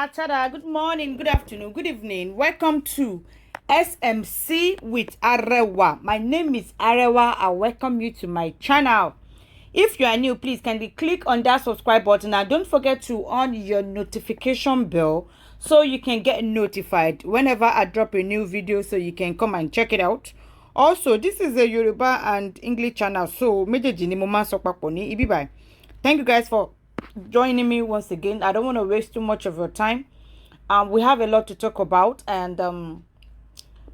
tada. Good morning, good afternoon, good evening. Welcome to SMC with Arewa. My name is Arewa. I welcome you to my channel. If you are new, please kindly click on that subscribe button and don't forget to on your notification bell so you can get notified whenever I drop a new video, so you can come and check it out. Also, this is a Yoruba and English channel, so méjèèjì ni mo máa sọ papọ̀ ní ibi báyìí. Thank you guys for joining me once again. I don't want to waste too much of your time. We have a lot to talk about, and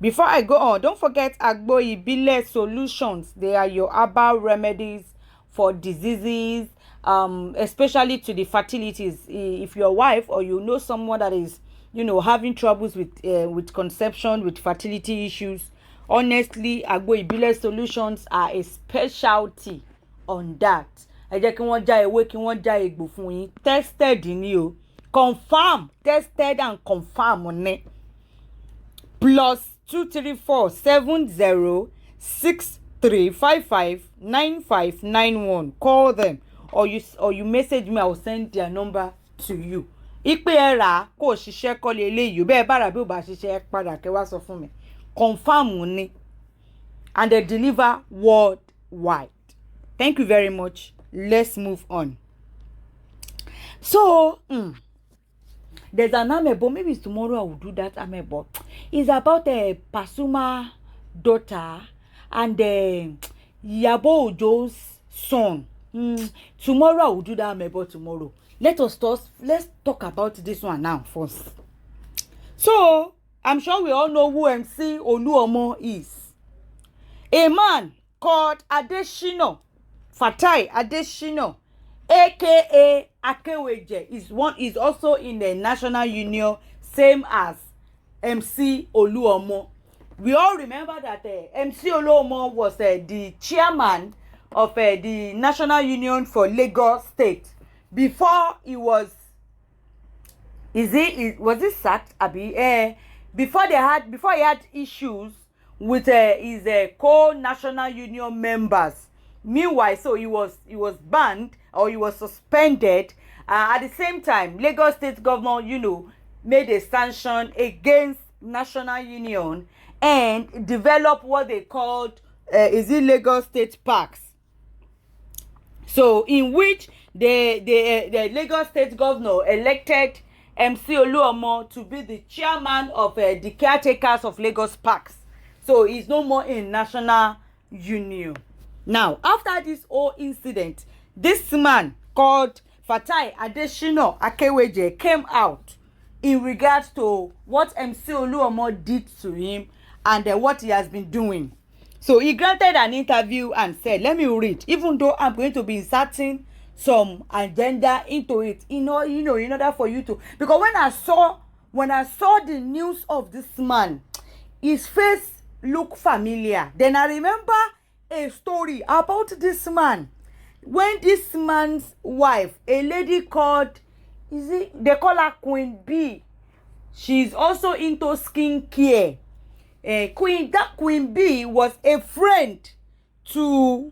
before I go on, don't forget Agbo Ibile Solutions. They are your herbal remedies for diseases, especially to the fertilities. If your wife or you know someone that is, having troubles with conception, with fertility issues, honestly, Agbo Ibile Solutions are a specialty on that. Ẹ jẹ́ kí wọ́n já ewé, kí wọ́n já egbò fún yín. Tested ni o. Confirm, tested and confirm on it. +2347063559591. Call them or you message me. I will send their number to you. Ipe era kò ṣiṣẹ́ kọ́ leléyìí. Bẹ́ẹ̀ bá rà bí ó bá ṣiṣẹ́ padà kẹ́ wá sọ fún mi. Confirm ni, and they deliver worldwide. Thank you very much. Let's move on. So, there's an amebo. Maybe tomorrow I will do that amebo. It's about a Pasuma daughter and Yabo Ojo's son. Tomorrow I will do that amebo tomorrow. Let's talk about this one now first. So, I'm sure we all know who Mc Olumo is. A man called Adesino, Fatai Adesino, aka Akeweje, is also in the National Union, same as Mc Oluomo. We all remember that Mc Oluomo was the chairman of the National Union for Lagos State before he was. Was he sacked? Before he had issues with his co-national union members. Meanwhile, so he was banned, or he was suspended. At the same time, Lagos State governor, made a sanction against national union and developed what they called Lagos State Parks. So, in which the Lagos State governor elected Mc Oluomo to be the chairman of the caretakers of Lagos Parks. So he's no more in national union. Now, after this whole incident, this man called Fatai Adesino Akeweje came out in regards to what Mc Oluomo did to him and what he has been doing. So he granted an interview and said, let me read, even though I'm going to be inserting some agenda into it, in order for you to, because when I saw the news of this man, his face looked familiar. Then I remember a story about this man. When this man's wife, a lady called, they call her Queen B. She's also into skincare. Queen B was a friend to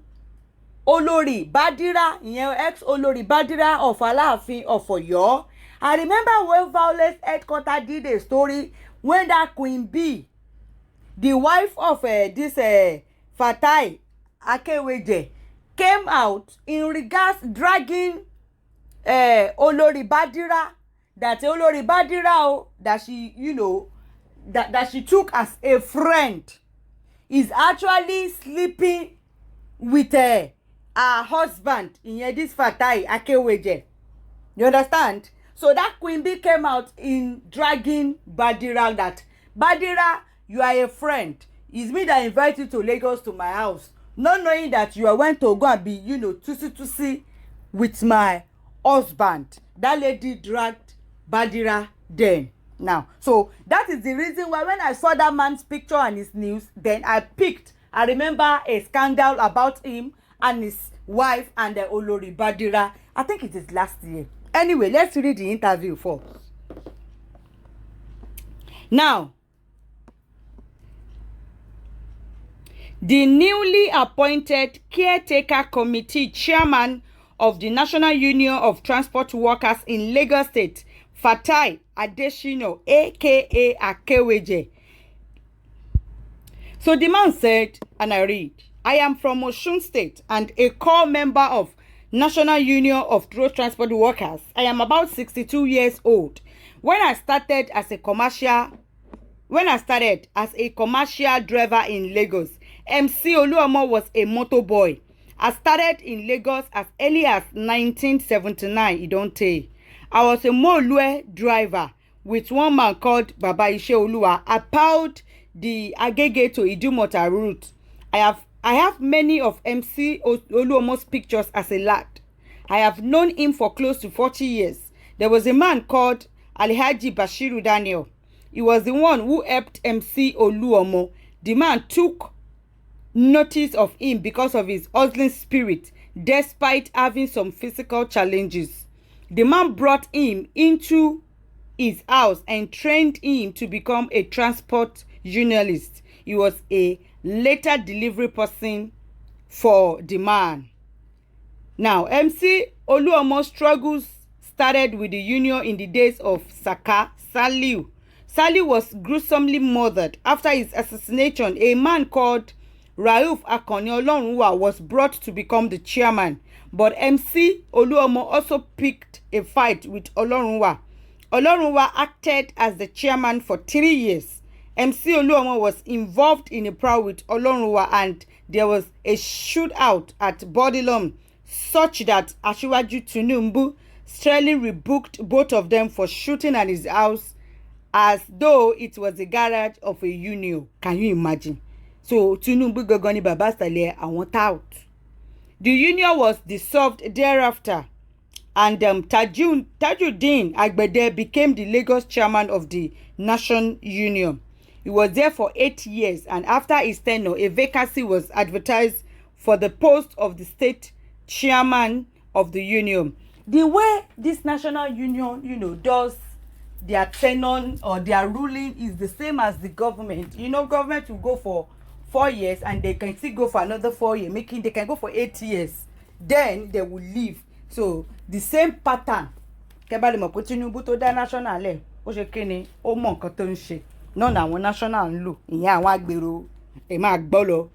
Olori Badira, ex Olori Badira of Alaafin of Oyo. I remember when Violence Headquarters did a story when that Queen B, the wife of this Fatai Akeweje, came out in regards dragging Olori Badira, that Olori Badira that she that she took as a friend is actually sleeping with her husband in this Fatai Akeweje. You understand? So that Queen B came out in dragging Badira, that Badira, you are a friend. It's me that invite you to Lagos to my house, not knowing that you are going to go and be, tusi with my husband. That lady dragged Badira then. Now, so that is the reason why when I saw that man's picture and his news, then I remember a scandal about him and his wife and the Olori Badira. I think it is last year. Anyway, let's read the interview first. Now, the newly appointed caretaker committee chairman of the National Union of Transport Workers in Lagos State, Fatai Adesino, aka Akeweje. So the man said, and I read, I am from Osun State and a core member of National Union of Road Transport Workers. I am about 62 years old. When I started as a commercial driver in Lagos, MC Oluomo was a motor boy. I started in Lagos as early as 1979. You don't tell. I was a Molue driver with one man called Baba Ishe Oluwa. I plowed the Agege to Idumota route. I have many of MC Oluomo's pictures as a lad. I have known him for close to 40 years. There was a man called Alhaji Bashiru Daniel. He was the one who helped MC Oluomo. The man took notice of him because of his hustling spirit, despite having some physical challenges. The man brought him into his house and trained him to become a transport journalist. He was a later delivery person for the man. Now, MC Oluomo's struggles started with the union in the days of Saka Saliu. Saliu was gruesomely murdered. After his assassination, a man called Rauf Akoni Olorunwa was brought to become the chairman. But MC Oluomo also picked a fight with Olorunwa. Olorunwa acted as the chairman for 3 years. MC Oluomo was involved in a brawl with Olorunwa and there was a shootout at Bodilum such that Asiwaju Tinubu sternly rebuked both of them for shooting at his house as though it was a garage of a union. Can you imagine? So Tinubu gogoni baba sale and went out. The union was dissolved thereafter, and Tajuddin Agbede became the Lagos chairman of the National Union. He was there for 8 years, and after his tenure, a vacancy was advertised for the post of the state chairman of the union. The way this National Union, does their tenure or their ruling is the same as the government. Government will go for 4 years and they can still go for another 4 years, making they can go for 8 years. Then they will leave. So the same pattern. Kebali mo pé Tinubu tó dá national le, ó ṣe kíni, ó mọ nǹkan tó ń ṣe. None àwọn national ń lò, ìyẹn àwọn agbèrò ẹ máa gbọ́ lọ.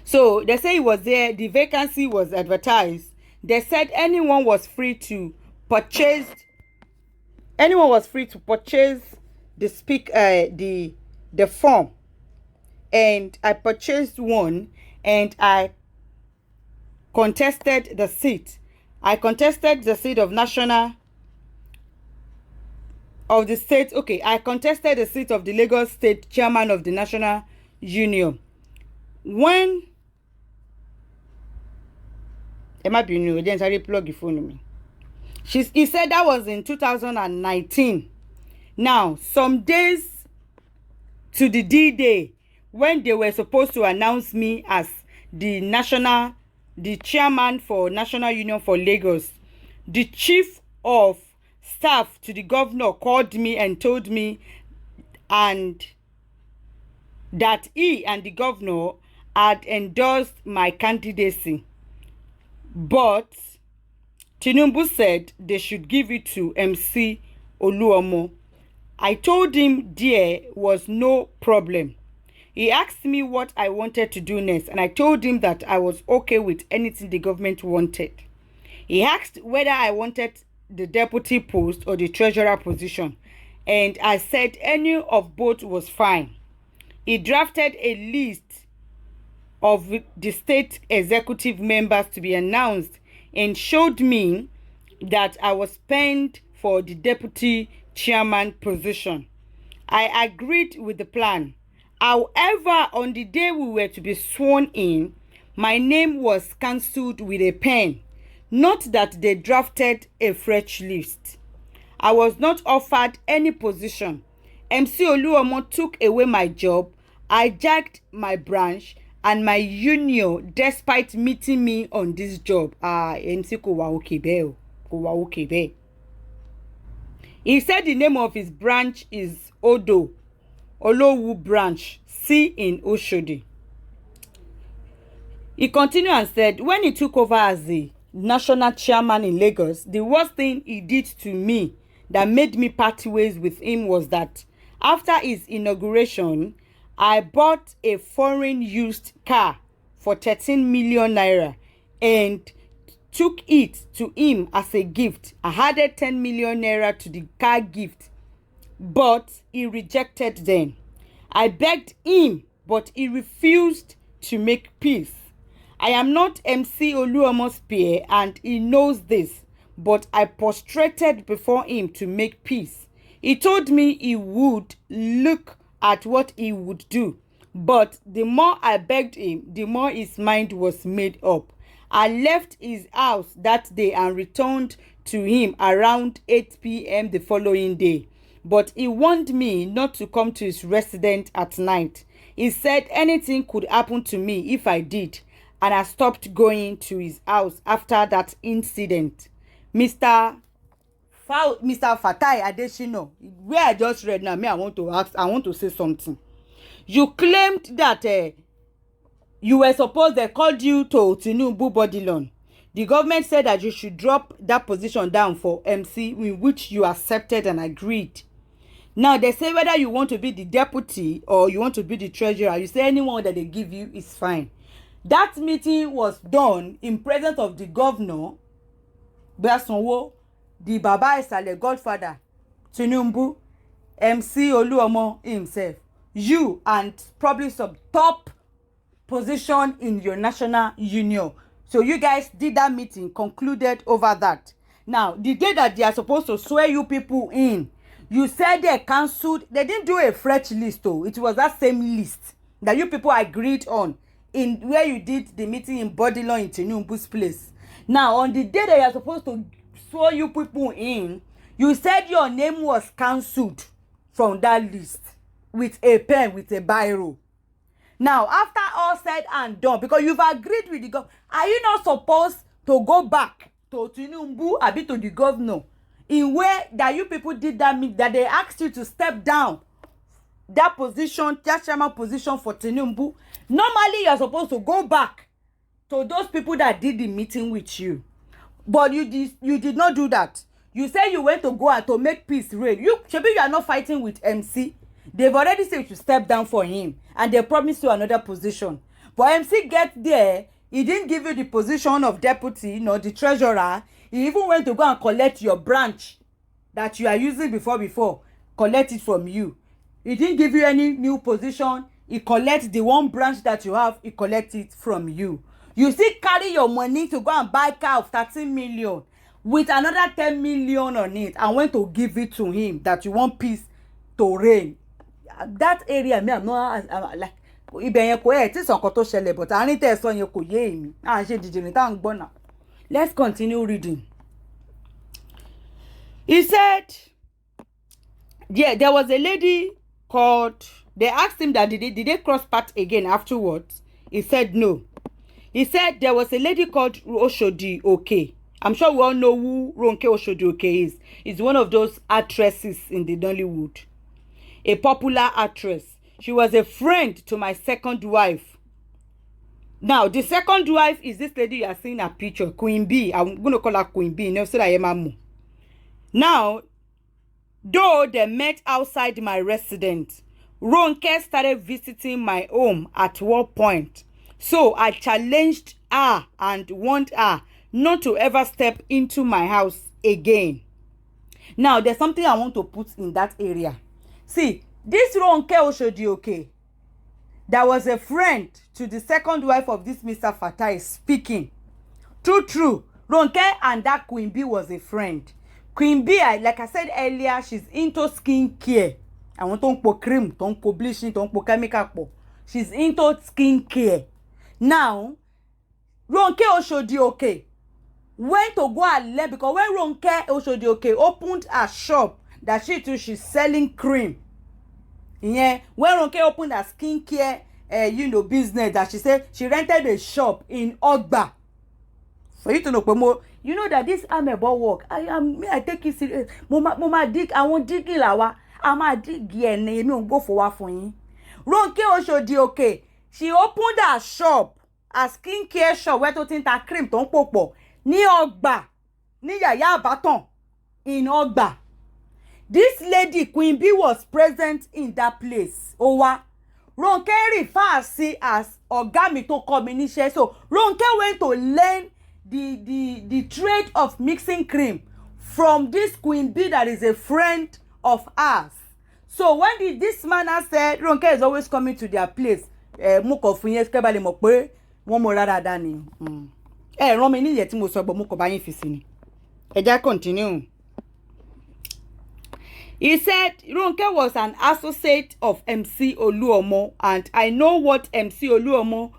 So they say he was there, the vacancy was advertised. They said anyone was free to purchase the form. And I purchased one and I contested the seat. I contested the seat of I contested the seat of the Lagos State chairman of the National Union. When Emma Binu, then I plug the phone me. He said that was in 2019. Now, some days to the D-Day, when they were supposed to announce me as the chairman for National Union for Lagos, the chief of staff to the governor called me and told me that he and the governor had endorsed my candidacy. But Tinubu said they should give it to MC Oluomo. I told him there was no problem. He asked me what I wanted to do next, and I told him that I was okay with anything the government wanted. He asked whether I wanted the deputy post or the treasurer position, and I said any of both was fine. He drafted a list of the state executive members to be announced and showed me that I was penned for the deputy chairman position. I agreed with the plan. However, on the day we were to be sworn in, my name was cancelled with a pen. Not that they drafted a fresh list. I was not offered any position. MC Oluomo took away my job, hijacked my branch and my union despite meeting me on this job. MC kò wá òkè bẹ́ẹ̀ o, kò wá òkè bẹ́ẹ̀. He said the name of his branch is Odo Olowu branch, C in Oshodi. He continued and said when he took over as the national chairman in Lagos, the worst thing he did to me that made me part ways with him was that after his inauguration, I bought a foreign used car for 13 million naira and took it to him as a gift. I added 10 million naira to the car gift, but he rejected them. I begged him, but he refused to make peace. I am not MC Oluomo's peer and he knows this, but I prostrated before him to make peace. He told me he would look at what he would do, but the more I begged him, the more his mind was made up. I left his house that day and returned to him around 8 p.m. the following day, but he warned me not to come to his residence at night. He said anything could happen to me if I did, and I stopped going to his house after that incident. Mr. Fatai Adesino, where I just read now, I want to say something. You claimed that you were supposed, they called you to Tinubu body loan. The government said that you should drop that position down for MC, in which you accepted and agreed. Now they say whether you want to be the deputy or you want to be the treasurer, you say anyone that they give you is fine. That meeting was done in presence of the governor, Besanwo, the Baba Isale godfather, Tinubu, MC Oluomo himself, you, and probably some top position in your national union. So you guys did that meeting, concluded over that. Now, the day that they are supposed to swear you people in, you said they cancelled, they didn't do a fresh list though. It was that same list that you people agreed on in where you did the meeting in Bodilon in Tinubu's place. Now, on the day that you are supposed to swear you people in, you said your name was cancelled from that list with a pen, with a biro. Now, after all said and done, because you've agreed with the government, are you not supposed to go back to Tinubu, a bit to the governor, in where that you people did that meet, that they asked you to step down that position, that chairman position for Tinubu? Normally, you're supposed to go back to those people that did the meeting with you, but you did not do that. You say you went to go and to make peace reign. You are not fighting with MC. They've already said you should step down for him, and they promised you another position. But MC get there, he didn't give you the position of deputy, the treasurer. He even went to go and collect your branch that you are using before, collect it from you. He didn't give you any new position. He collects the one branch that you have, he collects it from you. You still carry your money to go and buy car of 13 million with another 10 million on it and went to give it to him that you want peace to reign. That area, me, I'm not like but I need to let's continue reading. He said, yeah, there was a lady called, they asked him that did they cross paths again afterwards? He said no. He said there was a lady called Oshodi Oke. I'm sure we all know who Ronke Oshodi Oke is. It's one of those actresses in the Nollywood. A popular actress. She was a friend to my second wife. Now, the second wife is this lady you are seeing a picture, Queen B. I'm going to call her Queen B. Now, though they met outside my residence, Ronke started visiting my home at one point. So I challenged her and warned her not to ever step into my house again. Now, there's something I want to put in that area. See, this Ronke Oshodi, that was a friend to the second wife of this Mr. Fatai speaking. True. Ronke and that Queen B was a friend. Queen B, like I said earlier, she's into skin care. I want to put cream, to put bleaching, to put chemical. She's into skin care. Now, Ronke Oshodi went to go and learn, because when Ronke Oshodi opened a shop that she's selling cream. Yeah, when Ronke opened a skincare business, that she said she rented a shop in Ogba. For you to know, you know that this amebo work. I take it serious. Mama dig, I won't dig ilawa. I'ma dig again. You know, go for what for you. Ronke Oshodi, she opened a shop, a skincare shop where to tinta cream ton popo. ní ọgbà ní Yàyà Àbátàn in ọgbà. This lady Queen B was present in that place. Ó wá. Ronke refers sí as ọ̀gá mi tó kọ́ mi níṣẹ́. So Ronke went to learn the trade of mixing cream from this Queen B that is a friend of ours. So when this man has said Ronke is always coming to their place, mo kàn fún yín kẹ́ bá lè mọ̀ pé wọ́n mọ̀ dáadáa ni. Rán mi níyẹn tí mo sọ, but mo kàn bá yín fi sí ni. Ẹ já continue. He said Ronke was an associate of MC Oluomo, and I know what MC Oluomo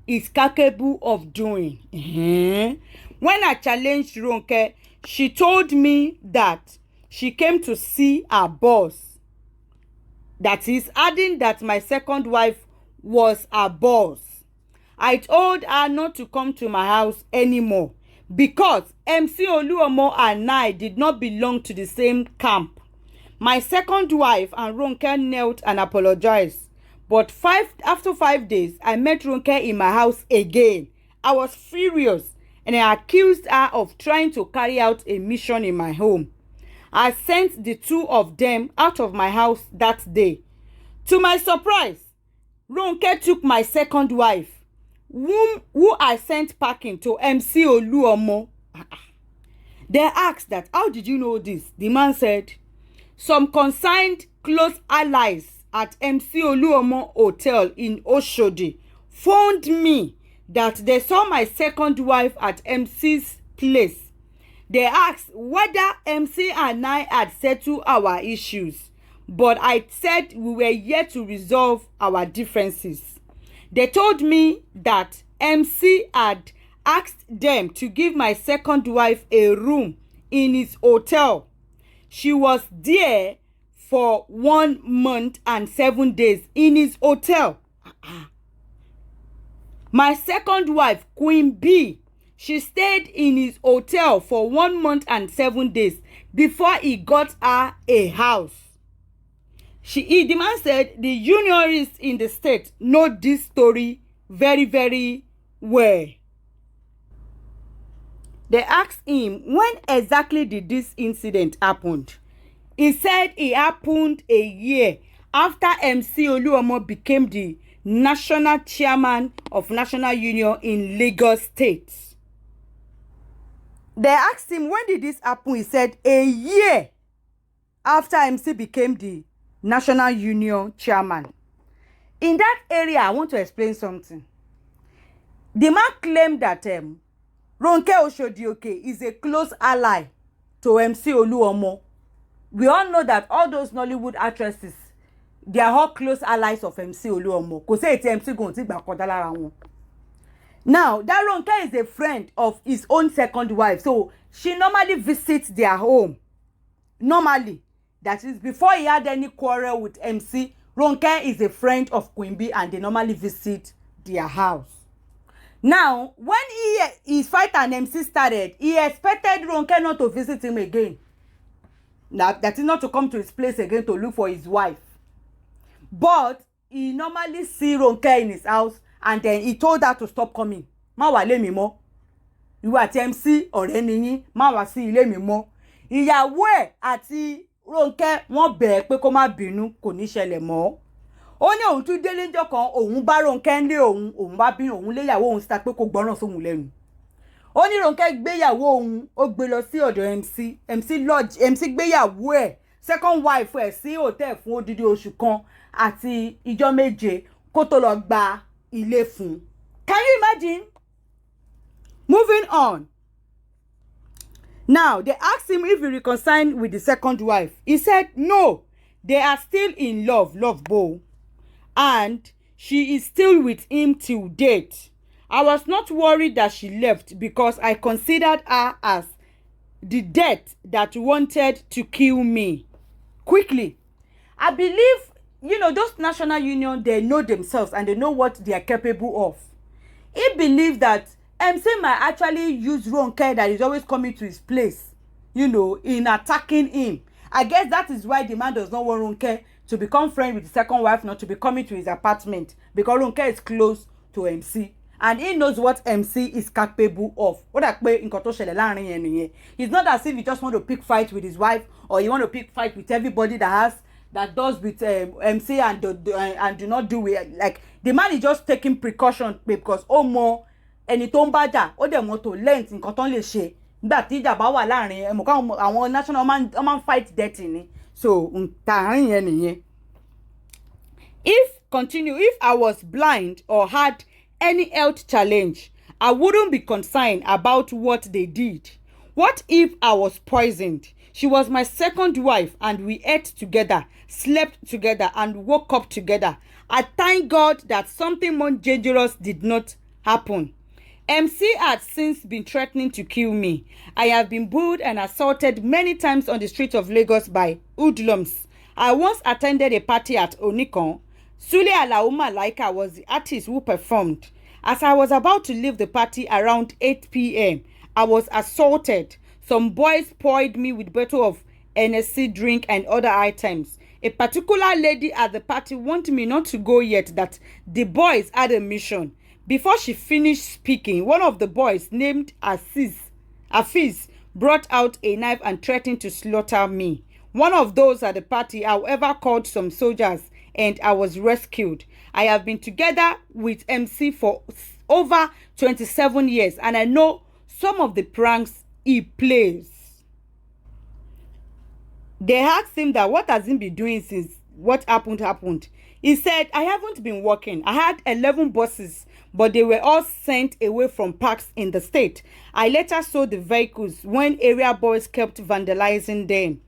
is capable of doing. When I challenged Ronke, she told me that she came to see her boss. That is, adding that my second wife was her boss. I told her not to come to my house anymore because MC Oluomo and I did not belong to the same camp. My second wife and Ronke knelt and apologized. But after 5 days, I met Ronke in my house again. I was furious and I accused her of trying to carry out a mission in my home. I sent the two of them out of my house that day. To my surprise, Ronke took my second wife, who I sent packing to MC Oluomo. They asked that, how did you know this? The man said, some concerned close allies at MC Oluomo Hotel in Oshodi phoned me that they saw my second wife at MC's place. They asked whether MC and I had settled our issues, but I said we were yet to resolve our differences. They told me that MC had asked them to give my second wife a room in his hotel. She was there for 1 month and 7 days in his hotel. My second wife, Queen B, she stayed in his hotel for 1 month and 7 days before he got her a house. The man said the unionists in the state know this story very, very well. They asked him, when exactly did this incident happen? He said it happened a year after MC Oluomo became the national chairman of National Union in Lagos State. They asked him, when did this happen? He said, a year after MC became the National Union chairman. In that area, I want to explain something. The man claimed that Ronke Oshodi is a close ally to MC Oluomo. We all know that all those Nollywood actresses, they are all close allies of MC Oluomo. Kò sí MC gon ti gba kọjá lára wọn. Now, that Ronke is a friend of his own second wife. So, she normally visits their home. Normally. That is, before he had any quarrel with MC, Ronke is a friend of Queen B and they normally visit their house. Now, when his fight and MC started, he expected Ronke not to visit him again. Now, that is not to come to his place again to look for his wife. But he normally see Ronke in his house and then he told her to stop coming. Má wá lé mi mọ́. Ìwọ àti MC ọ̀rẹ́ ni yín, má wá sí ilé mi mọ́. Ìyàwó ẹ̀ àti Ronke wọ́n bẹ̀ pé kó má bínú, kò ní ṣẹlẹ̀ mọ́. Ó ní òun tún délé ńjọ́ kan, òun bá Ronke ńlé òun bá bínú, òun lé ìyàwó òun síta pé kó gbọ́ràn sóhun lẹ́nu. Ó ní Ronke gbé ìyàwó òun, ó gbé lọ sí ọ̀dọ̀ MC gbé ìyàwó ẹ̀, second wife ẹ̀ sí hotel fún odidi oṣù kan àti ìjọ́ méje kó tó lọ gba ilé fún. Can you imagine? Moving on. Now, they asked him if he reconciled with the second wife. He said, no, they are still in love bow. And she is still with him till date. I was not worried that she left because I considered her as the death that wanted to kill me. Quickly, I believe, those national union, they know themselves and they know what they are capable of. He believes that MC might actually use Ronke that is always coming to his place, in attacking him. I guess that is why the man does not want Ronke to become friends with the second wife, not to be coming to his apartment, because Ronke is close to MC. and he knows what MC is capable of. What I pay in shele. It's not as if he just want to pick fight with his wife, or he want to pick fight with everybody that does with MC and do not do it. Like, the man is just taking precaution because more ẹni tó ń bá jà ó dẹ̀ mọ́ tó lẹ́ǹtì nǹkan tó ń lè ṣe nígbà tí ìjà bá wà láàrin ẹ̀mọ̀ káwọn àwọn national man fight dirty ni. So tààrin yẹn nìyẹn. If I was blind or had any health challenge, I wouldn't be concerned about what they did. What if I was poisoned? She was my second wife and we ate together, slept together and woke up together. I thank God that something more dangerous did not happen. MC had since been threatening to kill me. I have been bullied and assaulted many times on the streets of Lagos by hoodlums. I once attended a party at Onikon. Sule Alao Malaika was the artist who performed. As I was about to leave the party around 8 p.m., I was assaulted. Some boys poured me with a bottle of NSC drink and other items. A particular lady at the party wanted me not to go yet, that the boys had a mission. Before she finished speaking, one of the boys, named Afiz, brought out a knife and threatened to slaughter me. One of those at the party, however, called some soldiers and I was rescued. I have been together with MC for over 27 years and I know some of the pranks he plays. They asked him that what has he been doing since what happened. He said, I haven't been working. I had 11 buses, but they were all sent away from parks in the state. I later sold the vehicles when area boys kept vandalizing them.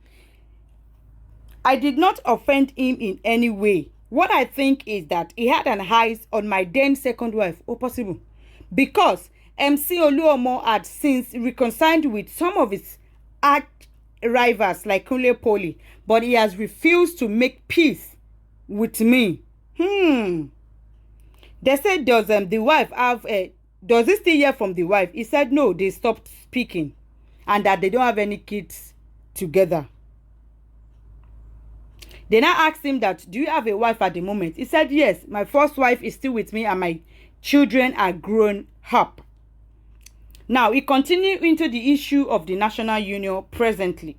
I did not offend him in any way. What I think is that he had an eyes on my then second wife, possible, because MC Oluomo had since reconciled with some of his arch rivals like Oluomo, but he has refused to make peace with me. They said, does the wife have does he still hear from the wife? He said no, they stopped speaking and that they don't have any kids together. They now asked him that, do you have a wife at the moment? He said yes, my first wife is still with me and my children are grown up. Now he continued into the issue of the National Union presently.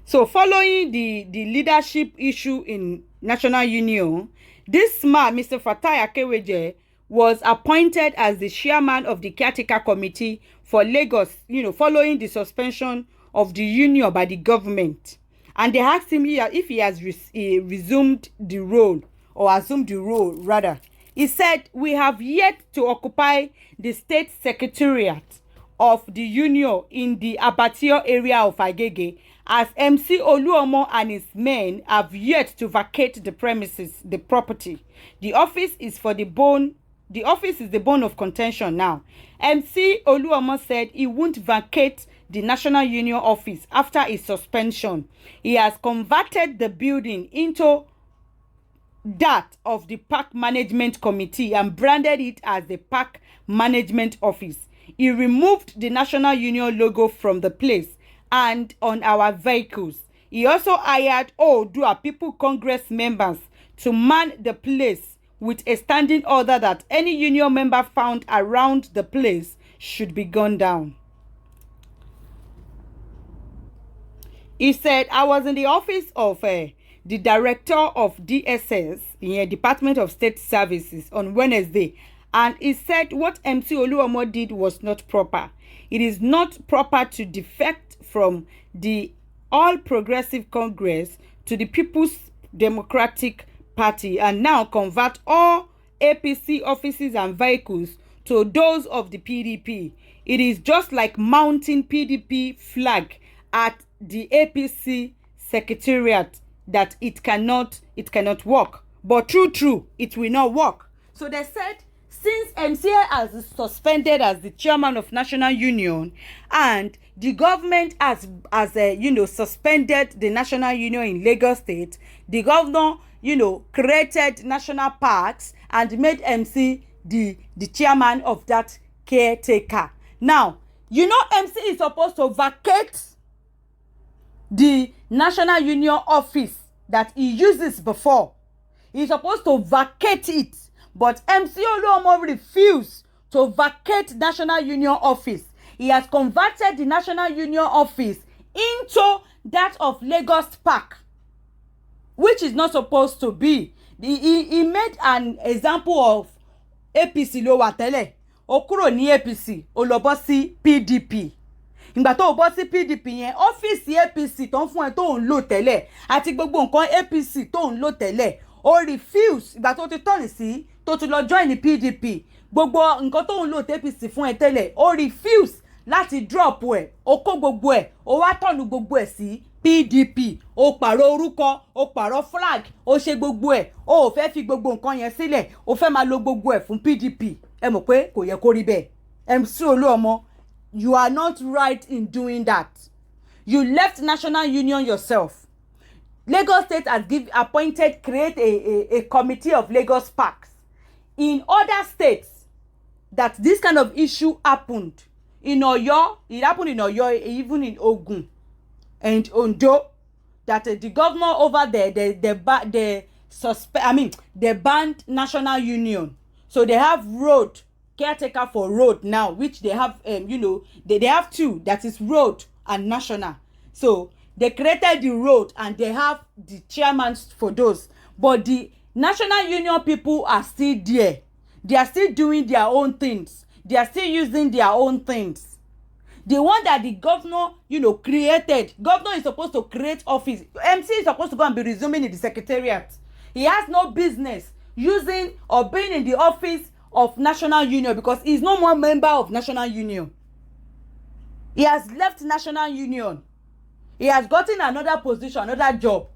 So following the leadership issue in National Union, this man, Mr. Fatai Adesino, was appointed as the chairman of the caretaker committee for Lagos, following the suspension of the union by the government. And they asked him here if he has resumed the role, or assumed the role rather. He said, we have yet to occupy the state secretariat of the union in the Abattoir area of Agege, as MC Oluomo and his men have yet to vacate the premises, the property. The office is the bone of contention now. MC Oluomo said he won't vacate the National Union office after his suspension. He has converted the building into that of the Park Management Committee and branded it as the Park Management Office. He removed the National Union logo from the place and on our vehicles. He also hired Oodua People Congress members to man the place with a standing order that any union member found around the place should be gunned down. He said, I was in the office of the director of DSS, Department of State Services, on Wednesday, and he said what MC Oluomo did was not proper. It is not proper to defect from the All Progressive Congress to the People's Democratic Party and now convert all APC offices and vehicles to those of the PDP. It is just like mounting PDP flag at the APC secretariat that it cannot work. But true, it will not work. So they said, since MCA has suspended as the chairman of National Union and the government has suspended the National Union in Lagos State, the governor, created national parks and made MC the chairman of that caretaker. Now, MC is supposed to vacate the National Union office that he uses before. He's supposed to vacate it. But MC Oluomo refused to vacate National Union office. He has converted the National Union office into that of Lagos Park, which is not supposed to be. He made an example of APC ló wà tẹ́lẹ̀, ó kúrò ní APC, ó lọ bọ́ sí PDP. Ìgbà tó bọ́ sí PDP yẹn, ọ́fíìsì APC tó ń fún ẹ tó ń lò tẹ́lẹ̀ àti gbogbo nǹkan APC tó ń lò tẹ́lẹ̀, ó refuse. Ìgbà tó ti tọ́ni sí tó ti lọ join ní PDP, gbogbo nǹkan tó ń lò APC fún ẹ tẹ́lẹ̀, ó refuse láti drop ẹ̀, ó kó gbogbo ẹ̀, ó wá tọ́nu gbogbo ẹ̀ sí PDP, ó pààrọ̀ orúkọ, ó pààrọ̀ flag, ó ṣe gbogbo ẹ̀, ó fẹ́ fi gbogbo nǹkan yẹn sílẹ̀, ó fẹ́ máa lo gbogbo ẹ̀ fún PDP. Ẹ mọ̀ pé kò yẹ kó rí bẹ́ẹ̀. MC Oluomo, you are not right in doing that. You left National Union yourself. Lagos State has create a committee of Lagos Parks. In other states that this kind of issue happened, in Oyo, it happened in Oyo, even in Ogun and Ondo, that the governor over there, they banned National Union. So they have road caretaker for road now, which they have, they have two, that is road and national. So they created the road and they have the chairman for those. But the National Union people are still there. They are still doing their own things. They are still using their own things. The one that the governor, created. Governor is supposed to create office. MC is supposed to go and be resuming in the secretariat. He has no business using or being in the office of National Union because he is no more member of National Union. He has left National Union. He has gotten another position, another job.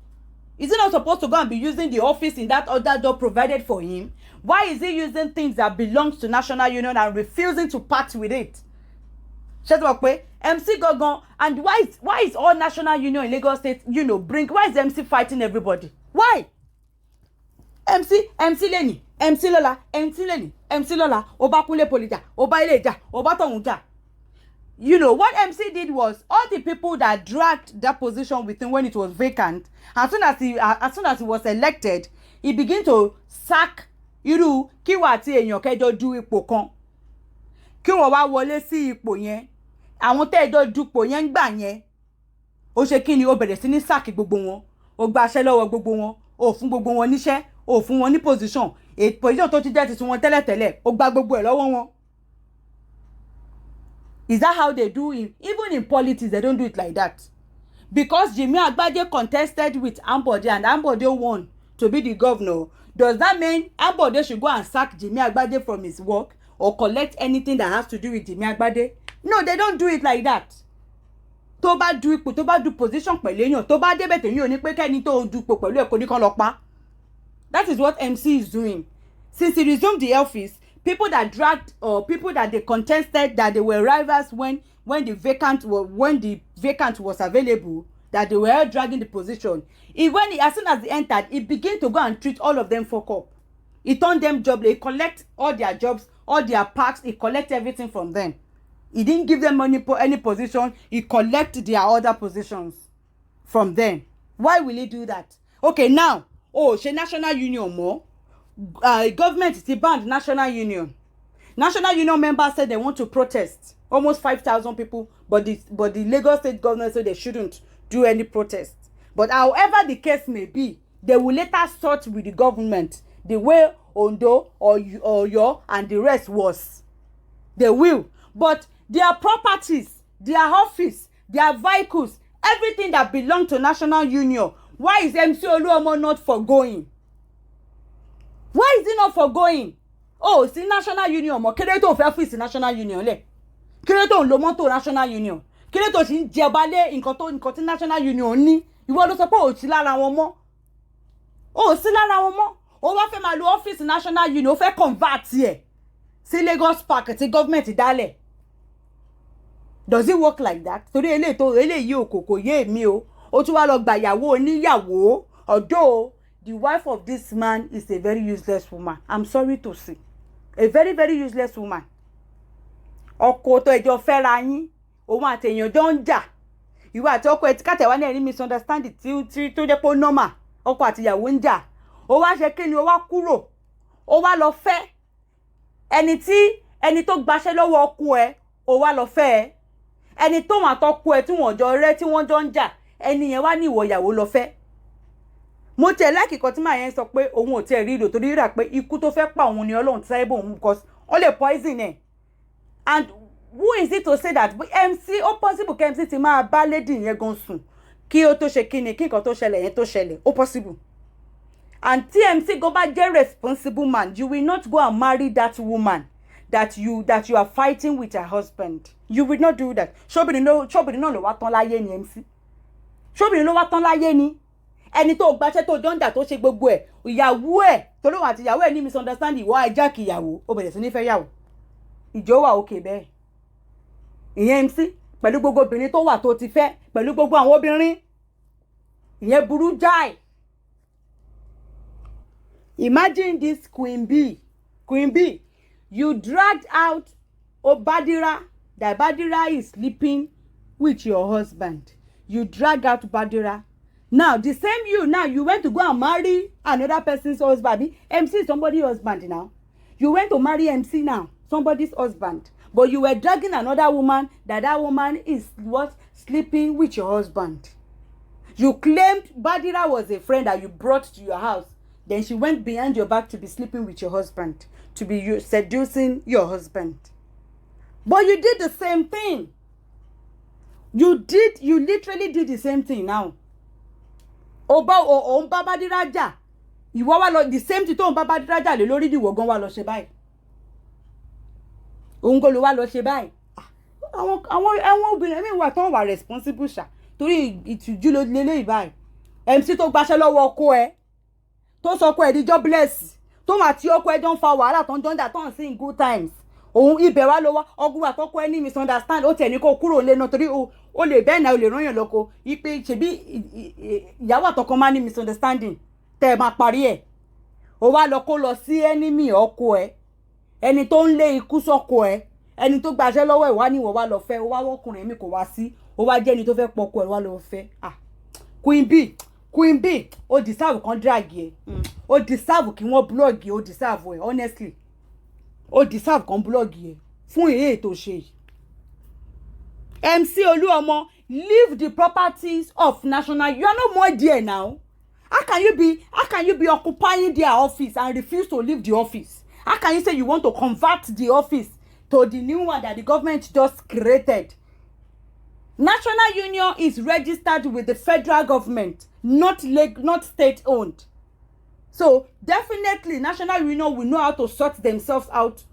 Is he not supposed to go and be using the office in that other job provided for him? Why is he using things that belongs to National Union and refusing to part with it? MC Gogon, and why is all National Union in Lagos State, why is MC fighting everybody? Why? MC Leni, MC Lola, MC Leni, MC Lola, Oba Kunle Polija, Oba Ileja, Oba Tonguja. What MC did was all the people that dragged that position with him when it was vacant, as soon as he was elected, he began to sack kí wà tí èèyàn kẹjọ du ipò kan. Kí wọ́n wá wọlé sí ipò yẹn. Àwọn tẹ́jọ dupò yẹn gbà yẹn. Ó ṣe kíni, ó bẹ̀rẹ̀ sí ní sack gbogbo wọn. Ó gba àṣẹ lọ́wọ́ gbogbo wọn. Ó fún gbogbo wọn níṣẹ́, ó fún wọn ní position. Position tó ti jẹ́ ti wọn tẹ́lẹ̀tẹ́lẹ̀, ó gba gbogbo ẹ̀ lọ́wọ́ wọn. Is that how they do it? Even in politics, they don't do it like that. Because Jimmy Agbaje contested with Ambode and Ambode won to be the governor, does that mean Ambode should go and sack Jimmy Agbaje from his work or collect anything that has to do with Jimmy Agbaje? No, they don't do it like that. Tó bá du ipò, tó bá du position pẹ̀lú èèyàn, tó bá débẹ̀ tèmi ò ní pé kẹ́ni tó du ipò pẹ̀lú ẹ̀kọ́ ní kan lọ pa. That is what MC is doing. Since he resumed the office, people that dragged or people that they contested that they were rivals when the vacant was available, that they were dragging the position. As soon as he entered, he began to go and treat all of them fuck up. He turned them jobless. He collect all their jobs, all their parks. He collect everything from them. He didn't give them any position. He collect their other positions from them. Why will he do that? Okay, now, she National Union more. Government is banned National Union. National Union members said they want to protest. Almost 5,000 people, but the Lagos State governor said they shouldn't do any protest. But however the case may be, they will later sort with the government the way Ondo or Oyo and the rest was. They will. But their properties, their office, their vehicles, everything that belong to National Union, why is MC Oluomo not forgoing? Why is he not forgoing? Oh, it's the National Union. Mo kéré tó fẹ́ office National Union le. Kéré tó lo mọ́tò National Union. Kéré tó sì jẹbalé nǹkan tí National Union ní. Ìwọ ló sọ pé ó sí lára wọn mọ́. Ó sí lára wọn mọ́. Ó wá fẹ́ máa lo office National Union, ó fẹ́ convert ẹ̀ sí Lagos Park tí government dálẹ̀. Does it work like that? Torí eléyìí ò kò yé mi o. Ó tún wá lọ gba ìyàwó oníyàwó. Although the wife of this man is a very useless woman. I'm sorry to say. A very, very useless woman. Ọkọ tó ẹjọ́ fẹ́ra yín, òun àti èèyàn jọ ń jà. Ìwọ àti ọkọ ẹ̀ tí kàtẹ́ wá ní ẹ̀rí misunderstanding tí tó jẹ́ pé ó normal. Ọkọ àti ìyàwó ń jà. Ó wá ṣe kí ni ó wá kúrò. ó wá lọ fẹ́ ẹni tó gbaṣẹ́ lọ́wọ́ ọkọ ẹ̀, ó wá lọ fẹ́ ẹ. Ẹni tó wọn àtọkọ ẹ̀ tí wọ́n jọ rẹ́ tí wọ́n jọ ń jà, ẹni yẹn wá ní ìwọ ìyàwó lọ fẹ́. Mo tẹ̀ láìkì kan tí màá yẹn sọ pé òun ò tiẹ̀ rí ìlò torí rà pé ikú tó fẹ́ pa òun ni Ọlọ́run ti sáré bò òun because ó lè poison ẹ̀. And who is it to say that MC ó possible kí MC ti máa bá lady yẹn gan sùn kí ó tó ṣe kíni kí nǹkan tó ṣẹlẹ̀ yẹn tó ṣẹlẹ̀, ó possible. And tí MC gan bá jẹ́ responsible man, you will not go and marry that woman that you are fighting with her husband. You will not do that. Ṣóbìnrin náà ló wá tán láyé ni MC. Ṣóbìnrin ló wá tán láyé ni. Ẹni tó gbaṣẹ́ tó jọ́ǹdà tó ṣe gbogbo ẹ̀, ìyàwó ẹ̀ tó lóun àti ìyàwó ẹ̀ ní misunderstanding, ìwọ hijack ìyàwó, ó bẹ̀rẹ̀ sí ní fẹ́ yàwó. Ìjọ wà òkè bẹ́ẹ̀. Ìyẹn MC pẹ̀lú gbogbo obìnrin tó wà tó ti fẹ́, pẹ̀lú gbogbo àwọn obìnrin. Ìyẹn burú jáì. Imagine this Queen B. Queen B, you dragged out Obadira, that Badira is sleeping with your husband. You drag out Badira. Now, the same you went to go and marry another person's husband. MC is somebody's husband now. You went to marry MC now, somebody's husband. But you were dragging another woman, that woman is what? Sleeping with your husband. You claimed Badira was a friend that you brought to your house. Then she went behind your back to be sleeping with your husband, to be seducing your husband. But you did the same thing. You literally did the same thing now. Òun bá Badira jà. Ìwọ wá lọ the same thing tó ń bá Badira jà lé lórí ìwọ gan wá lọ ṣe báyìí. Òun gan ló wá lọ ṣe báyìí. Àwọn obìnrin mi wà tán wà responsible ṣá. Torí ìtújú ló lélẹ́yìí báyìí. MC tó gbaṣẹ́ lọ́wọ́ ọkọ ẹ̀. Tó sọ ọkọ ẹ̀ di jobless. Tó máa ti ọkọ ẹ̀ jọ ń fa wàhálà tó ń jọ ń dà tó ń sí in good times. Òun ibẹ̀ wá ló wá ọgbùn àtọkọ ẹ̀ ní misunderstand. Ó tẹ̀ ní kó kúrò lé náà torí ó lè bẹ́ẹ̀ náà ó lè rán yàn lọ́kọ. Ipe ṣebí ìyàwó àtọkọ máa ní misunderstanding. Tẹ́ ẹ máa parí ẹ̀. Ó wá lọ kó lọ sí enemy ọkọ ẹ̀. Ẹni tó ń lé ikú sọ́kọ ẹ̀. Ẹni tó gbaṣẹ́ lọ́wọ́ ẹ̀ wá ní ìwọ wá lọ fẹ́. Ó wá wọ́kùnrin mi kò wá sí. Ó wá jẹ́ ẹni tó fẹ́ pọkọ ẹ̀ wá lọ fẹ́. Queen B, ó deserve kan drag ẹ. Ó deserve kí wọ́n blog ẹ, ó deserve ẹ honestly. Ó deserve kan blog ẹ fún èyí tó ṣe yìí. MC Oluomo, leave the properties of national. You are no more there now. How can you be occupying their office and refuse to leave the office? How can you say you want to convert the office to the new one that the government just created? National Union is registered with the federal government, not state-owned. So definitely, National Union will know how to sort themselves out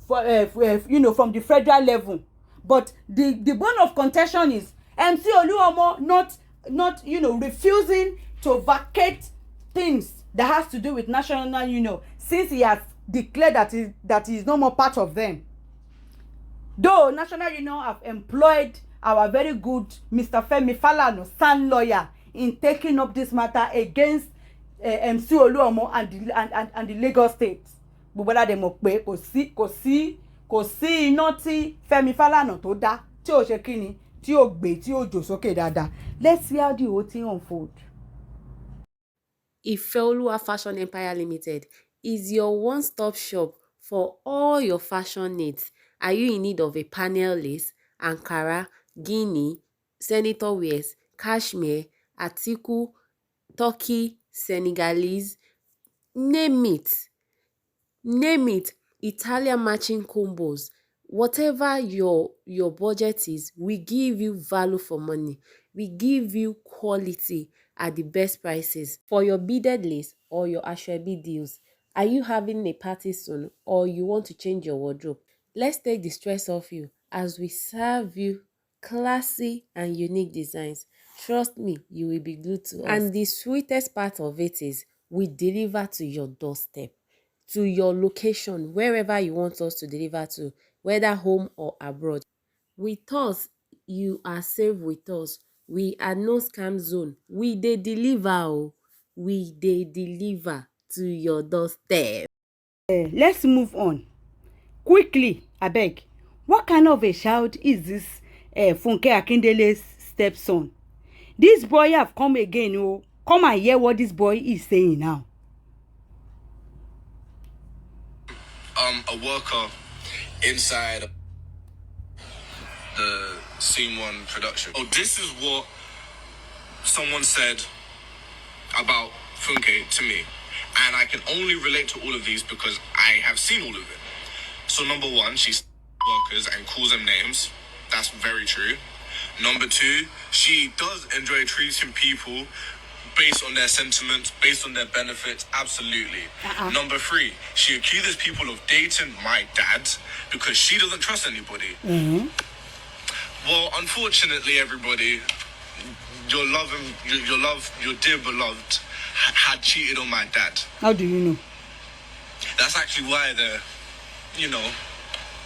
from the federal level. But the bone of contention is MC Oluomo not refusing to vacate things that has to do with National Union since he has declared that he is no more part of them. Though National Union have employed our very good Mr. Femi Falana, sound lawyer, in taking up this matter against MC Oluomo and the Lagos State. Gbogbo la dẹ̀ mọ̀ pé kò sí iná tí Femi Falana tó dá tí ó ṣe kíni tí ó gbé tí ó jò sókè dáadáa. Let's see how the whole thing unfold. Ifeoluwa Fashion Empire Limited is your one-stop shop for all your fashion needs. Are you in need of a panel lace, Ankara, Guinea, senator wears, cashmere, atiku, Turkey, Senegalese, name it, Italian matching combos, whatever your budget is, we give you value for money. We give you quality at the best prices for your beaded lace or your ashwabi deals. Are you having a party soon or you want to change your wardrobe? Let's take the stress off you as we serve you classy and unique designs. Trust me, you will be glued to us. And the sweetest part of it is we deliver to your doorstep, to your location, wherever you want us to deliver to, whether home or abroad. With us, you are safe with us. We are no scam zone. We dey deliver. We dey deliver to your doorstep. Let's move on. Quickly, abeg. What kind of a child is this Funke Akindele's stepson? This boy have come again. Come and hear what this boy is saying now. a worker inside the Scene 1 production. Oh, this is what someone said about Funke to me. And I can only relate to all of these because I have seen all of it. So number one, she workers and calls them names. That's very true. Number two, she does enjoy treating people based on their sentiments, based on their benefits. Absolutely. Number three, she accuses people of dating my dad because she doesn't trust anybody. Well, unfortunately, everybody, your dear beloved had cheated on my dad. How do you know? That's actually why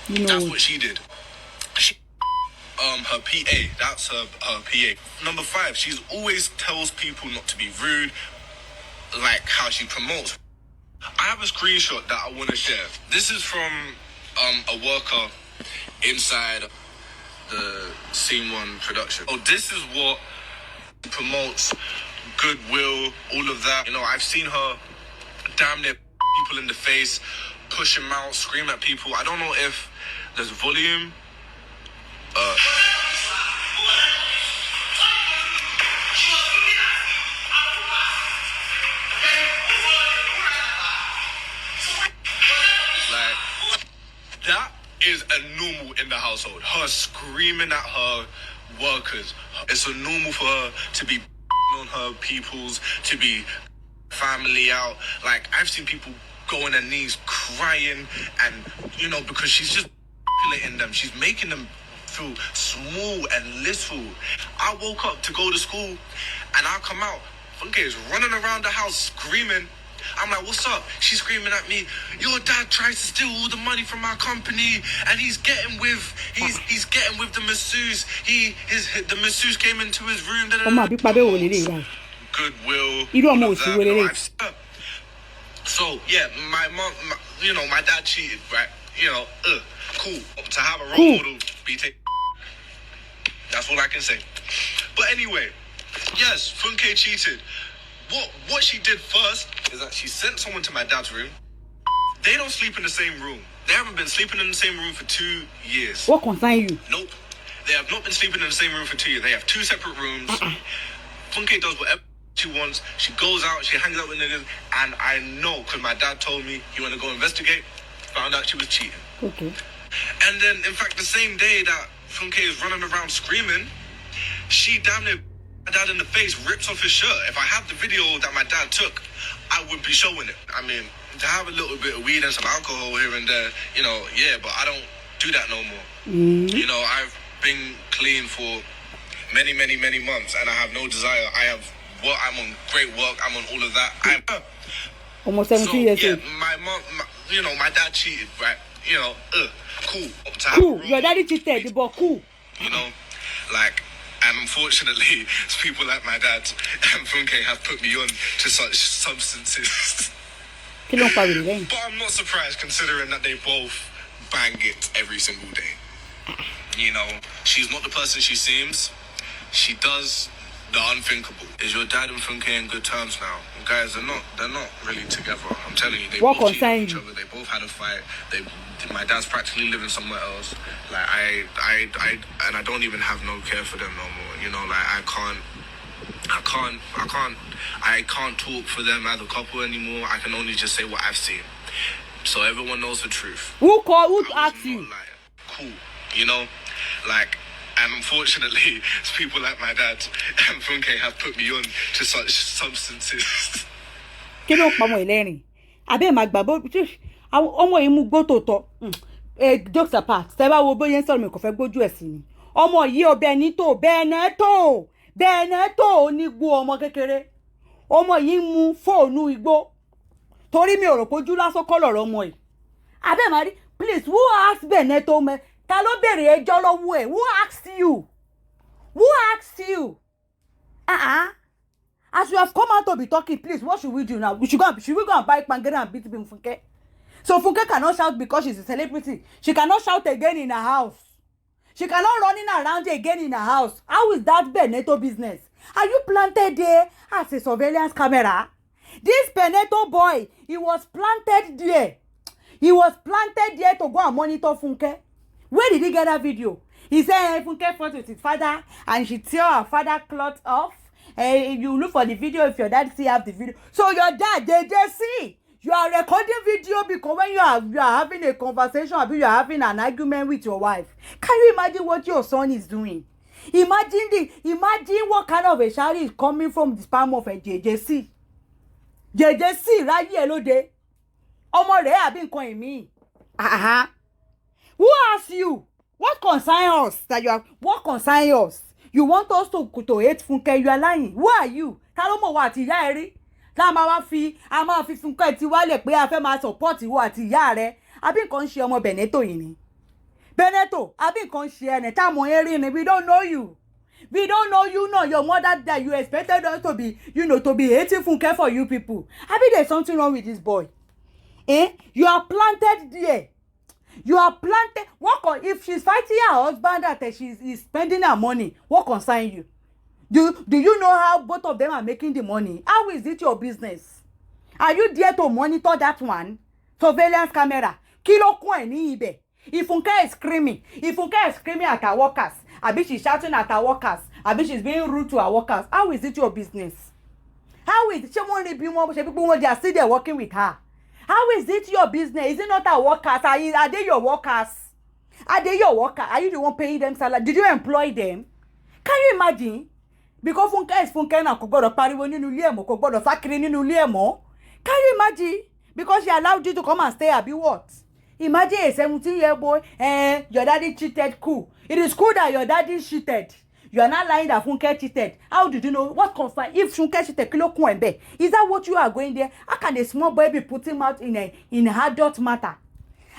that's what she did. She, her PA, that's her PA. Number five, she's always tells people not to be rude, like how she promotes. I have a screenshot that I want to share. This is from a worker inside the Scene 1 production. Oh, this is what promotes goodwill, all of that. I've seen her damn near people in the face, push them out, scream at people. I don't know if there's volume. That is a normal in the household. Her screaming at her workers. It's a normal for her to be on her peoples, to be family out. Like, I've seen people go on their knees crying and, because she's just manipulating them. She's making them feel small and little. I woke up to go to school and I come out. Funke is running around the house screaming. I'm like, what's up? She's screaming at me, your dad tries to steal all the money from our company and he's getting with the masseuse. The masseuse came into his room. Goodwill. So yeah, my mom, my dad cheated, right? Cool. To have a role model be taken. That's all I can say. But anyway, yes, Funke cheated. What she did first is that she sent someone to my dad's room. They don't sleep in the same room. They haven't been sleeping in the same room for 2 years. What concern you? Nope. They have not been sleeping in the same room for 2 years. They have 2 separate rooms. Funke does whatever she wants. She goes out, she hangs out with niggas, and I know, because my dad told me he wanted to go investigate, found out she was cheating. Okay. And then, in fact, the same day that Funke is running around screaming, she damn near my dad in the face, rips off his shirt. If I had the video that my dad took, I would be showing it. I mean, to have a little bit of weed and some alcohol here and there, yeah, but I don't do that no more. I've been clean for many, many, many months, and I have no desire. I'm on great work. I'm on all of that. Almost 17 years old. My mom, my dad cheated, right? Cool. Cool. Your daddy cheated, but cool. And unfortunately, people like my dad and Funke have put me on to such substances. But I'm not surprised considering that they both bang it every single day. She's not the person she seems. She does the unthinkable. Is your dad and Funke in good terms now? Guys, they're not really together. I'm telling you, they both cheated on each other. They both had a fight. My dad's practically living somewhere else. Like I don't even have no care for them no more. I can't talk for them as a couple anymore. I can only just say what I've seen. So everyone knows the truth. Who asked you? Cool. And unfortunately, people like my dad and Funke have put me on to such substances. Ọmọ yìí mú gbó tòótọ́ jokes apart tẹ́ bá wo bóyá ń sọ̀rọ̀ mi kò fẹ́ gbójú ẹ̀ sí ni ọmọ yìí ọbẹ̀ ní tó bẹ́ẹ̀nẹ́tò onígbó ọmọ kékeré ọmọ yìí mú fóònù igbó torí mi ò rò pójú lásán kọ́ lọ̀rọ̀ ọmọ yìí abẹ́ màá rí please who asked bẹ́ẹ̀nẹ́tò mẹ́ ta ló béèrè ẹjọ́ lọ́wọ́ ẹ̀ who asked you as you have come out to be talking please what should we do now should we go and buy pangere and beat him Funke? So Funke cannot shout because she's a celebrity. She cannot shout again in her house. She cannot running around again in her house. How is that Beneto business? Are you planted there as a surveillance camera? This Beneto boy, he was planted there. He was planted there to go and monitor Funke. Where did he get that video? He said Funke fought with his father and she tear her father clothes off. If you look for the video, if your dad still have the video. So your dad, they just see. You are recording video because when you are having a conversation or you are having an argument with your wife. Can you imagine what your son is doing? Imagine what kind of a child is coming from the sperm of a JJC. JJC, right here, hello day. Omo re have been calling me. Who asked you? What concern us that you have? What concern us? You want us to hate Funke? You are lying. Who are you? Talomo wa ti ya eri. La ma wa fi Funke ti wale pé a fẹ́ máa support ìwọ àti ìyá rẹ̀. Àbí nǹkan ṣe ọmọ Beneto yìí ni. Beneto, àbí nǹkan ṣe ẹni tá mo eri ni. We don't know you. We don't know you, no. Your mother that you expected us to be, to be hating Funke for you people. Àbí there's something wrong with this boy. You are planted there. You are planted. If she's fighting her husband that she's spending her money, what concern you? Do you know how both of them are making the money? How is it your business? Are you there to monitor that one? Surveillance camera. Kilo kun ni ibe. If Funke is screaming, at her workers, abi she's shouting at her workers, abi she's being rude to her workers, how is it your business? How is it? They are still there working with her. How is it your business? Is it not our workers? Are they your workers? Are they your workers? Are you the one paying them salary? Did you employ them? Can you imagine? Because Funke is Funke na kò gbọdọ̀ pariwo nínú ilé ẹ̀ mọ́, kò gbọdọ̀ sákiri nínú ilé ẹ̀ mọ́. Can you imagine? Because she allowed you to come and stay, abi what? Imagine a 17-year boy, your daddy cheated, cool. It is cool that your daddy cheated. You are not lying that Funke cheated. How did you know? What confirm? If Funke cheated, is that what you are going there? How can a small boy be putting mouth in adult matter?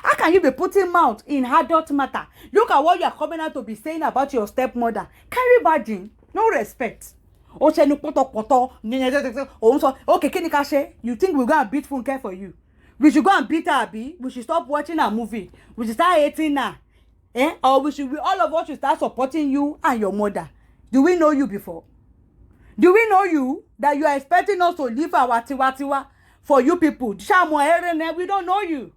How can you be putting mouth in adult matter? Look at what you are coming out to be saying about your stepmother. Can you imagine? No respect. Okay, you think we're going to beat Funke for you? We should go and beat her, Abi. We should stop watching her movie. We should start hating her. Or all of us should start supporting you and your mother. Do we know you before? Do we know you that you are expecting us to leave our tiwa for you people? We don't know you.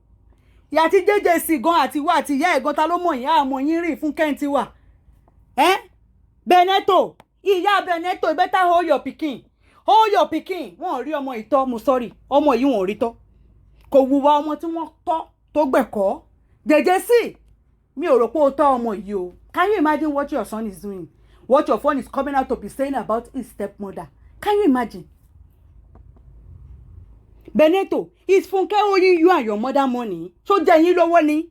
Yati JJC gone atiwa ati ya egon ta lo mo yin amo yin ri Funke ntiwa. Beneto, iya Beneto, you better hold your pikin. Hold your pikin. Wọ́n rí ọmọ ito, mo sorry. Ọmọ yìí wọ́n rí tó. Kò wuwa ọmọ tí wọ́n tọ́ tó gbẹ̀kọ́. JJC. Mi ò rò pé ó tọ́ ọmọ yìí o. Can you imagine what your son is doing? What your son is coming out to be saying about his stepmother? Can you imagine? Beneto, is Funke owing you and your mother money? So jẹ yín lówó ni?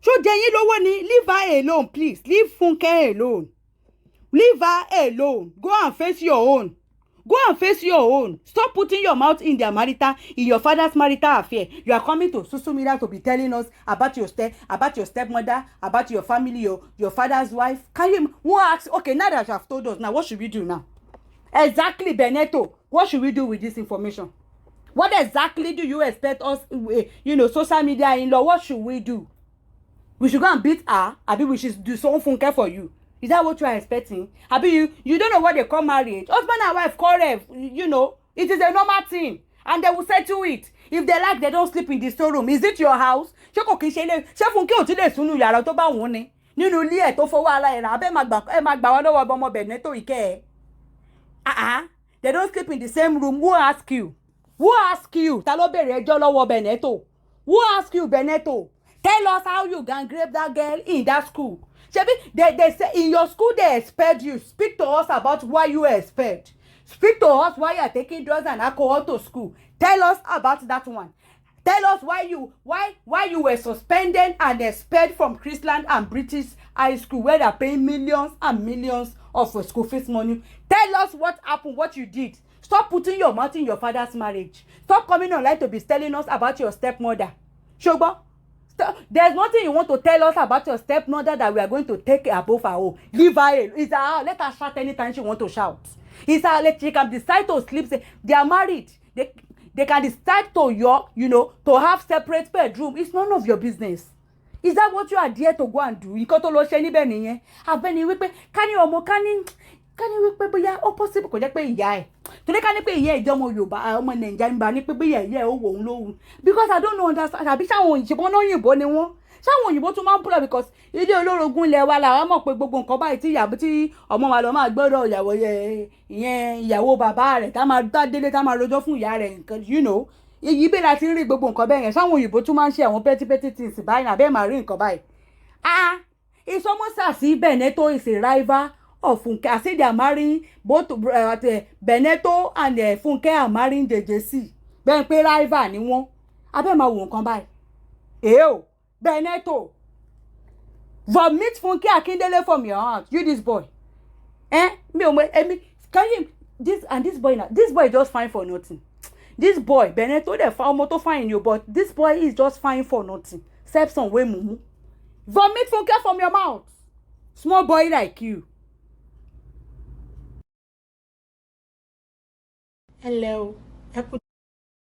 So jẹ yín lówó ni? Leave her alone, please. Leave Funke alone. Leave her alone. Go and face your own. Go and face your own. Stop putting your mouth in your father's marital affair. You are coming to social media to be telling us about your stepmother, about your family, your father's wife. Can you? Who asks? Okay, now that you have told us, now what should we do now? Exactly, Beneto. What should we do with this information? What exactly do you expect us? Social media in law. What should we do? We should go and beat her. Abi we should do something Funke for you. Is that what you are expecting? Abi you don't know what they call marriage. Husband and wife quarrel, it is a normal thing. And they will settle it. If they like, they don't sleep in the storeroom. Is it your house? Ṣé kò kí ṣe ilé? Ṣé Funke ò ti lè sùn nínú yàrá tó bá wùn ni? Nínú ilé ẹ̀ tó fọwọ́ ara ẹ̀ rà, abẹ́ máa gbà wọ́n lọ́wọ́ ọmọ Beneto ìkẹ́ ẹ̀. They don't sleep in the same room. Who ask you? Who ask you? Ta ló bèrè ẹjọ́ lọ́wọ́ Beneto? Who ask you, Beneto? Tell us how you can grab that girl in that school. They say in your school they expect you. Speak to us about why you expect. Speak to us why you are taking drugs and alcohol to school. Tell us about that one. Tell us why you were suspended and expelled from Chrisland and British High School where they are paying millions and millions of school fees money. Tell us what happened, what you did. Stop putting your mouth in your father's marriage. Stop coming online to be telling us about your stepmother. Shogbo, there's nothing you want to tell us about your stepmother that we are going to take above our own. Leave her. Let her shout anytime she want to shout. She can decide to sleep. They are married. They can decide to to have separate bedroom. It's none of your business. Is that what you are there to go and do? Nǹkan tó lọ ṣe níbẹ̀ nìyẹn. Abẹ́ni wípé ká ní ọmọ ká ní ká ní wípé bóyá ó possible kò jẹ́ pé ìyá ẹ̀ torí ká ní pé ìyá ẹ̀ jẹ́ ọmọ Yorùbá ọmọ Nàìjíríà nígbà ní pé bóyá ìyá ẹ̀ ó wò ó lóhùn because I don't know understand àbí sáwọn òyìnbó náà òyìnbó ni wọ́n sáwọn òyìnbó tún máa ń púlọ̀ because ilé olórogún lẹ̀ wa làwọn mọ̀ pé gbogbo nǹkan báyìí tí ọmọ wa lọ máa gbọ́dọ̀ ìyàwó ìyẹn ìyàwó bàbá rẹ̀ tá máa dá délé tá máa rojọ́ fún ìyá rẹ̀ nǹkan you know èyí bẹ́ẹ̀ láti rí gbogbo nǹkan bẹ́ẹ̀ yẹn sáwọn òyìnbó tún máa ń ṣe àwọn pẹ́típẹ́tí things báyìí àbẹ́ẹ̀ máa rí nǹkan báyìí. Ìsọmọsàsí Beneto is a rival of Funke. I say they are marrying both Beneto and Funke are marrying JJC. Bẹ́ẹ̀ pé rival ni wọ́n. Abẹ́ máa wò nǹkan báyìí. Èyó Beneto vomit Funke Akindele from your heart. You this boy. Mi ò mọ èmi can you this boy now this boy just fine for nothing. This boy Beneto dey fa ọmọ tó fine you but this boy is just fine for nothing. Stepson wey mumu. Vomit Funke from your mouth. Small boy like you. Hello. Ẹ kú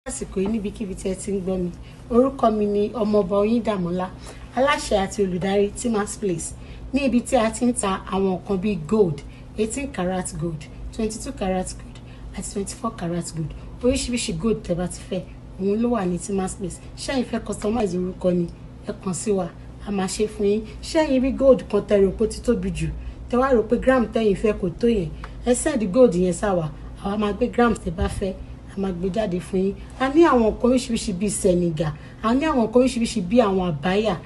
àsìkò yìí níbikíbi tí ẹ ti ń gbọ́ mi. Orúkọ mi ni Ọmọọba Oyindamola, aláṣẹ àti olùdarí Timas Place. Ní ibi tí a ti ń ta àwọn nǹkan bíi gold, 18 karat gold, 22 karat gold àti 24 karat gold. Oríṣiríṣi gold tẹ́ bá ti fẹ́, òun ló wà ní Timas Place. Ṣé ẹ̀yin fẹ́ customize orúkọ ni? Ẹ kàn sí wa. A máa ṣe fún yín. Ṣé ẹ̀yin rí gold kan tẹ́ rò pé ó ti tóbi jù? Tẹ́ wá rò pé gram tẹ́yin fẹ́ kò tó yẹn. Ẹ send gold yẹn sáwà. Àwa máa gbé grams tẹ́ bá fẹ́. A máa gbé jáde fún yín. A ní àwọn nǹkan oríṣiríṣi bíi Senegal. A ní àwọn nǹkan oríṣiríṣi bíi àwọn àbáyà.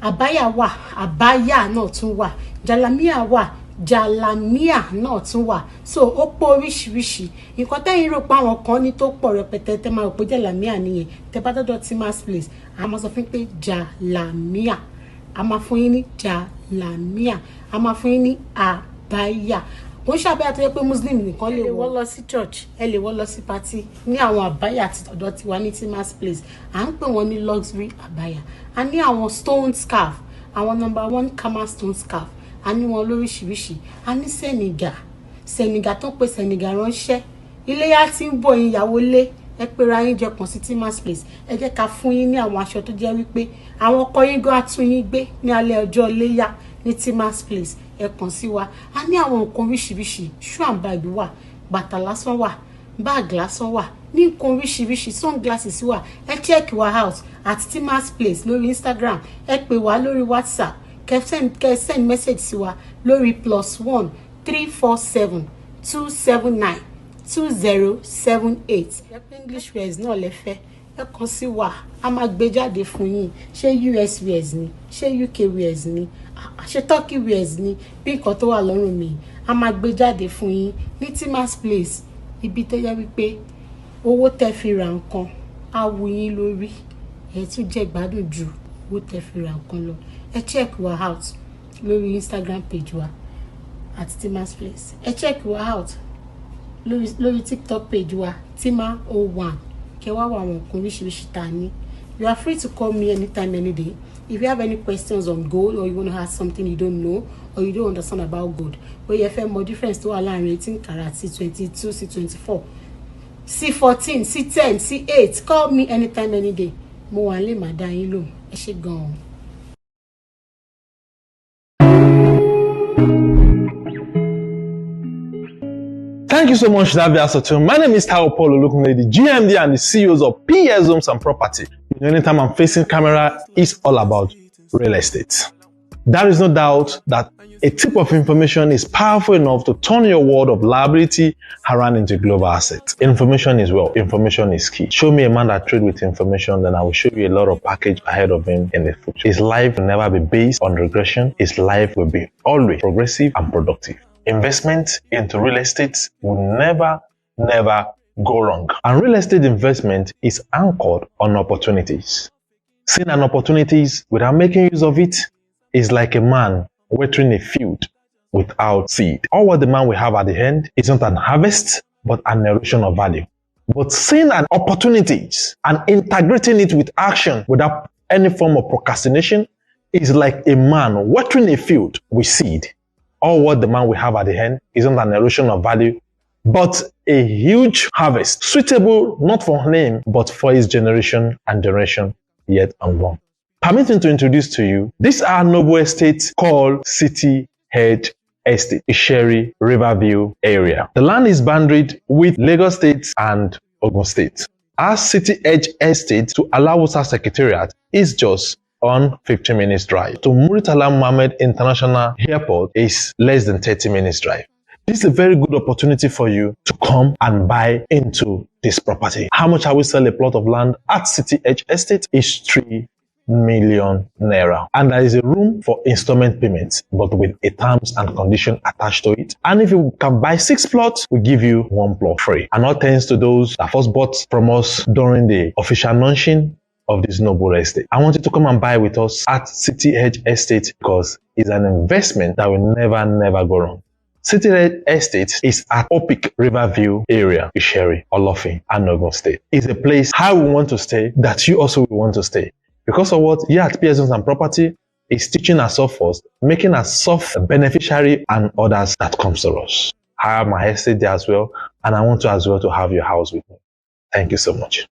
Àbáyà wà, àbáyà náà tún wà. Jalamiya wà, jalamiya náà tún wà. So ó pọ̀ oríṣiríṣi. Nǹkan tẹ́yin rò pé àwọn kan ní tó pọ̀ rẹpẹtẹ tẹ́ máa rò pé jalamiya nìyẹn. Tẹ́ bá dọ́dọ̀ Timas Place, a máa sọ fún pé jalamiya. A máa fún yín ní jalamiya. A máa fún yín ní àbáyà. Wọ́n ṣàbẹ́yà tó yẹ pé Muslim nìkan lè wọ́ lọ sí church, ẹ lè wọ́ lọ sí party ní àwọn àbáyà àti ọ̀dọ̀ tiwa ní Timas Place. À ń pè wọ́n ní luxury àbáyà. A ní àwọn stone scarf, àwọn #1 Kama stone scarf. A ní wọn lóríṣiríṣi. A ní Senegal tó pé Senegal ránṣẹ́. Iléyá tí ń bọ̀ ìyàwó lé. Ẹ pera yín jọ kàn sí Timas Place. Ẹ jẹ́ ká fún yín ní àwọn aṣọ tó jẹ́ wípé àwọn ọkọ yín gan atún yín gbé ní alẹ́ ọjọ́ iléyá ní Timas Place. Ẹ kàn sí wa. A ní àwọn nǹkan oríṣiríṣi. Shoe and bag wà, bàtà lásán wà, bag lásán wà, ní nǹkan oríṣiríṣi, sunglasses wà. Ẹ check wa out at Timas Place lórí Instagram. Ẹ pè wá lórí WhatsApp. Kẹ́ send message sí wa lórí +1 347 279 2078. English wears náà lẹ fẹ́. Ẹ kàn sí wa. A máa gbé jáde fún yín. Ṣé US wears ni? Ṣé UK wears ni? Ṣé Turkey wears ni? Bí nǹkan tó wà lọ́rùn mi. A máa gbé jáde fún yín ní Timas Place. Ibi tó yẹ wípé owó tẹ́ fi ra nǹkan á wù yín lórí. Ẹ tún jẹ́ gbádùn ju owó tẹ́ fi ra nǹkan lọ. Ẹ check wa out lórí Instagram page wa at Timas Place. Ẹ check wa out lórí TikTok page wa Tima01. Kẹ́ wá wá àwọn nǹkan oríṣiríṣi tá ní. You are free to call me anytime, any day. If you have any questions on gold or you want to ask something you don't know or you don't understand about gold, but you have more difference to align 18 karat, C22, C24, C14, C10, C8, call me anytime, any day. Mo wà nílé màá dá yín lóhùn. Ẹ ṣé gan-an. Thank you so much for that video. My name is Oluomo, the GMD and the CEOs of PS Homes and Property. Anytime I'm facing camera, it's all about real estate. There is no doubt that a tip of information is powerful enough to turn your world of liability around into global assets. Information is wealth. Information is key. Show me a man that trades with information, then I will show you a lot of package ahead of him in the future. His life will never be based on regression. His life will be always progressive and productive. Investment into real estate will never go wrong. And real estate investment is anchored on opportunities. Seeing an opportunities without making use of it is like a man watering a field without seed. All what the man will have at the end is not an harvest, but an erosion of value. But seeing an opportunities and integrating it with action without any form of procrastination is like a man watering a field with seed. All what the man will have at the end is not an erosion of value, but a huge harvest, suitable not for him, but for his generation and generation yet unborn. Permit me to introduce to you this our noble estate called City Head Estate, Isheri, Riverview area. The land is boundaried with Lagos State and Ogun State. Our City Edge Estate to Alawusa Secretariat is just on 15 minutes drive. To Muritala Mohammed International Airport is less than 30 minutes drive. This is a very good opportunity for you to come and buy into this property. How much are we selling a plot of land at City Edge Estate? Is 3 million naira. And there is a room for installment payments, but with a terms and condition attached to it. And if you can buy 6 plots, we give you 1 plot free. And all thanks to those that first bought from us during the official launching of this noble estate. I want you to come and buy with us at City Edge Estate because it's an investment that will never go wrong. City Edge Estate is at Opik Riverview area, Isheri, Olofin, and Ogun State. It's a place how we want to stay that you also will want to stay. Because of what? Here at P. and Property is teaching ourselves first, making ourselves a beneficiary and others that comes to us. I have my estate there as well, and I want to as well to have your house with me. Thank you so much.